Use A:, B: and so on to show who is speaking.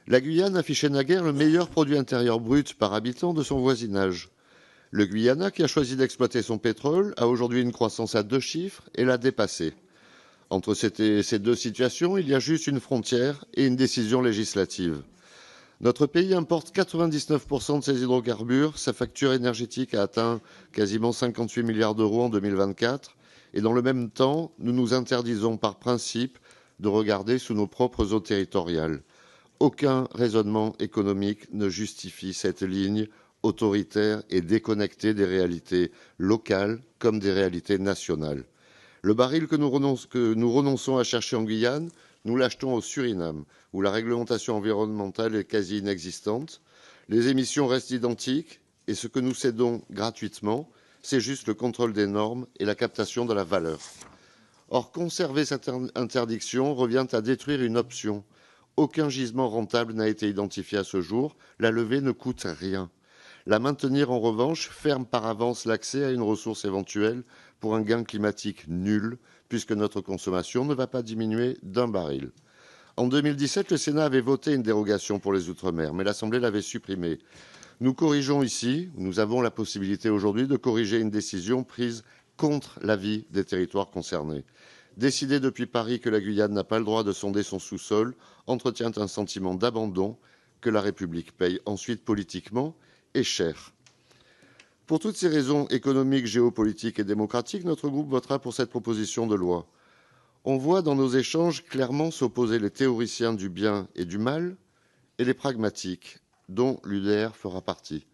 A: La Guyane affichait naguère le meilleur produit intérieur brut par habitant de son voisinage. Le Guyana, qui a choisi d'exploiter son pétrole, a aujourd'hui une croissance à deux chiffres et l'a dépassée. Entre ces deux situations, il y a juste une frontière et une décision législative. Notre pays importe 99% de ses hydrocarbures, sa facture énergétique a atteint quasiment 58 milliards d'euros en 2024, et dans le même temps, nous nous interdisons par principe de regarder sous nos propres eaux territoriales. Aucun raisonnement économique ne justifie cette ligne autoritaire et déconnectée des réalités locales comme des réalités nationales. Le baril que nous renonçons à chercher en Guyane, nous l'achetons au Suriname, où la réglementation environnementale est quasi inexistante. Les émissions restent identiques et ce que nous cédons gratuitement, c'est juste le contrôle des normes et la captation de la valeur. Or, conserver cette interdiction revient à détruire une option. Aucun gisement rentable n'a été identifié à ce jour. La levée ne coûte rien. La maintenir, en revanche, ferme par avance l'accès à une ressource éventuelle pour un gain climatique nul, puisque notre consommation ne va pas diminuer d'un baril. En 2017, le Sénat avait voté une dérogation pour les Outre-mer, mais l'Assemblée l'avait supprimée. Nous corrigeons ici, nous avons la possibilité aujourd'hui de corriger une décision prise contre l'avis des territoires concernés. Décider depuis Paris que la Guyane n'a pas le droit de sonder son sous-sol entretient un sentiment d'abandon que la République paye ensuite politiquement et cher. Pour toutes ces raisons économiques, géopolitiques et démocratiques, notre groupe votera pour cette proposition de loi. On voit dans nos échanges clairement s'opposer les théoriciens du bien et du mal et les pragmatiques, dont l'UDR fera partie.